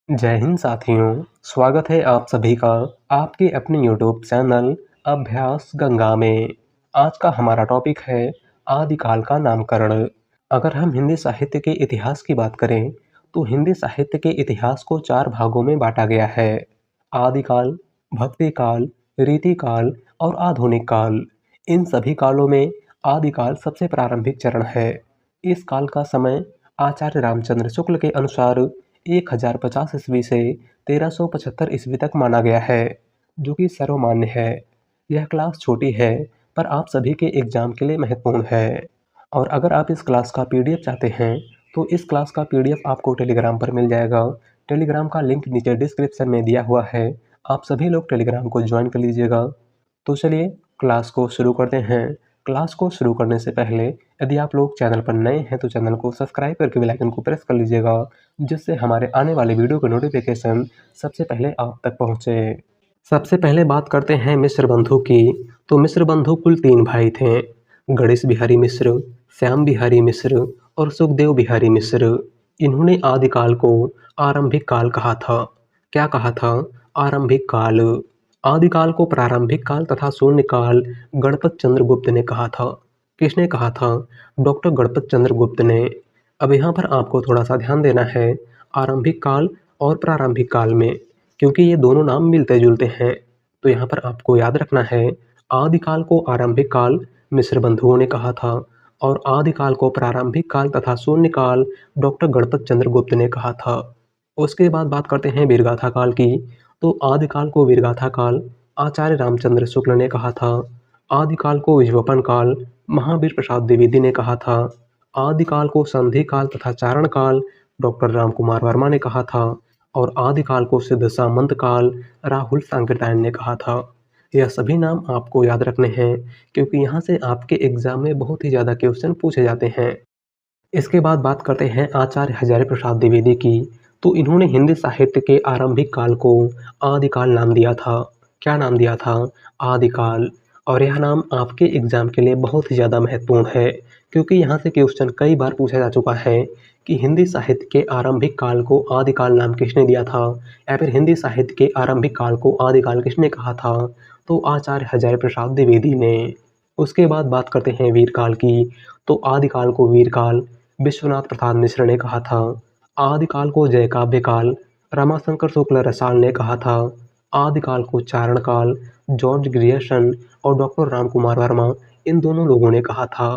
जय हिंद साथियों, स्वागत है आप सभी का आपके अपने यूट्यूब चैनल अभ्यास गंगा में। आज का हमारा टॉपिक है आदिकाल का नामकरण। अगर हम हिंदी साहित्य के इतिहास की बात करें तो हिंदी साहित्य के इतिहास को 4 भागों में बांटा गया है। आदिकाल, भक्ति काल, रीति काल और आधुनिक काल। इन सभी कालों में आदिकाल सबसे प्रारंभिक चरण है। इस काल का समय आचार्य रामचंद्र शुक्ल के अनुसार 1050 ईस्वी से 1375 ईस्वी तक माना गया है, जो कि सर्वमान्य है। यह क्लास छोटी है पर आप सभी के एग्जाम के लिए महत्वपूर्ण है। और अगर आप इस क्लास का पीडीएफ चाहते हैं तो इस क्लास का पीडीएफ आपको टेलीग्राम पर मिल जाएगा। टेलीग्राम का लिंक नीचे डिस्क्रिप्शन में दिया हुआ है, आप सभी लोग टेलीग्राम को ज्वाइन कर लीजिएगा। तो चलिए क्लास को शुरू करते हैं। क्लास को शुरू करने से पहले यदि आप लोग चैनल पर नए हैं तो चैनल को सब्सक्राइब करके बेल आइकन को प्रेस कर लीजिएगा, जिससे हमारे आने वाले वीडियो के नोटिफिकेशन सबसे पहले आप तक पहुंचे। सबसे पहले बात करते हैं मिश्र बंधु की। तो मिश्र बंधु कुल 3 भाई थे, गणेश बिहारी मिश्र, श्याम बिहारी मिश्र और सुखदेव बिहारी मिश्र। इन्होंने आदिकाल को आरंभिक काल कहा था। क्या कहा था? आरंभिक काल। आदिकाल को प्रारंभिक काल तथा शून्य काल गणपत चंद्र गुप्त ने कहा था। किसने कहा था? डॉक्टर गणपत चंद्र गुप्त ने। अब यहाँ पर आपको थोड़ा सा ध्यान देना है आरंभिक काल और प्रारंभिक काल में, क्योंकि ये दोनों नाम मिलते जुलते हैं। तो यहाँ पर आपको याद रखना है आदिकाल को आरंभिक काल मिश्र बंधुओं ने कहा था और आदिकाल को प्रारंभिक काल तथा शून्य काल डॉक्टर गणपत चंद्र गुप्त ने कहा था। उसके बाद बात करते हैं वीरगाथा काल की। तो आदिकाल को वीरगाथा काल आचार्य रामचंद्र शुक्ल ने कहा था। आदिकाल को विज्वपन काल महावीर प्रसाद द्विवेदी ने कहा था। आदिकाल को संधि काल तथा चारण काल डॉक्टर राम कुमार वर्मा ने कहा था। और आदिकाल को सिद्ध सामंत काल राहुल सांकृत्यायन ने कहा था। यह सभी नाम आपको याद रखने हैं, क्योंकि यहाँ से आपके एग्जाम में बहुत ही ज़्यादा क्वेश्चन पूछे जाते हैं। इसके बाद बात करते हैं आचार्य हजारी प्रसाद द्विवेदी की। तो इन्होंने हिंदी साहित्य के आरंभिक काल को आदिकाल नाम दिया था। क्या नाम दिया था? आदिकाल। और यह नाम आपके एग्जाम के लिए बहुत ही ज़्यादा महत्वपूर्ण है, क्योंकि यहाँ से क्वेश्चन कई बार पूछा जा चुका है कि हिंदी साहित्य के आरंभिक काल को आदिकाल नाम किसने दिया था, या फिर हिंदी साहित्य के आरंभिक काल को आदिकाल किसने कहा था? तो आचार्य हजारी प्रसाद द्विवेदी ने। उसके बाद बात करते हैं वीरकाल की। तो आदिकाल को वीरकाल विश्वनाथ प्रसाद मिश्र ने कहा था। आदिकाल को जय काव्य काल रमाशंकर शुक्ल रसाल ने कहा था। आदिकाल को चारण काल जॉर्ज ग्रियर्सन और डॉक्टर राम कुमार वर्मा, इन दोनों लोगों ने कहा था।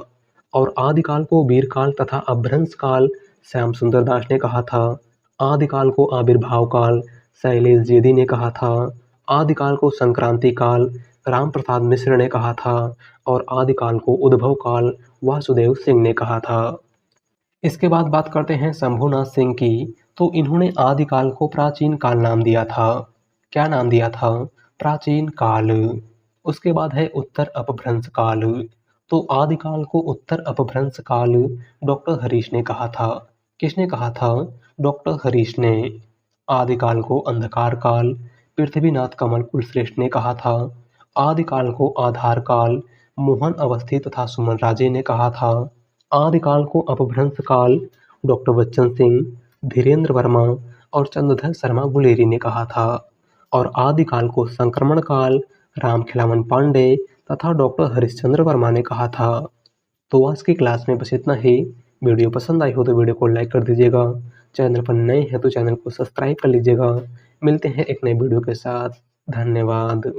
और आदिकाल को वीरकाल तथा अभ्रंश काल श्याम सुंदर दास ने कहा था। आदिकाल को आविर्भाव काल शैलेश जेदी ने कहा था। आदिकाल को संक्रांति काल राम प्रसाद मिश्र ने कहा था। और आदिकाल को उद्भव काल वासुदेव सिंह ने कहा था। इसके बाद बात करते हैं शंभुनाथ सिंह की। तो इन्होंने आदिकाल को प्राचीन काल नाम दिया था। क्या नाम दिया था? प्राचीन काल। उसके बाद है उत्तर अपभ्रंश काल। तो आदिकाल को उत्तर अपभ्रंश काल डॉक्टर हरीश ने कहा था। किसने कहा था? डॉक्टर हरीश ने। आदिकाल को अंधकार काल पृथ्वीनाथ कमल कुलश्रेष्ठ ने कहा था। आदिकाल को आधार काल मोहन अवस्थी तथा सुमन राजे ने कहा था। आदिकाल को अपभ्रंश काल डॉक्टर बच्चन सिंह, धीरेन्द्र वर्मा और चंद्रधर शर्मा गुलेरी ने कहा था। और आदिकाल को संक्रमण काल राम खिलावन पांडे तथा डॉक्टर हरिश्चंद्र वर्मा ने कहा था। तो आज की क्लास में बस इतना ही। वीडियो पसंद आई हो तो वीडियो को लाइक कर दीजिएगा। चैनल पर नए हैं तो चैनल को सब्सक्राइब कर लीजिएगा। मिलते हैं एक नए वीडियो के साथ। धन्यवाद।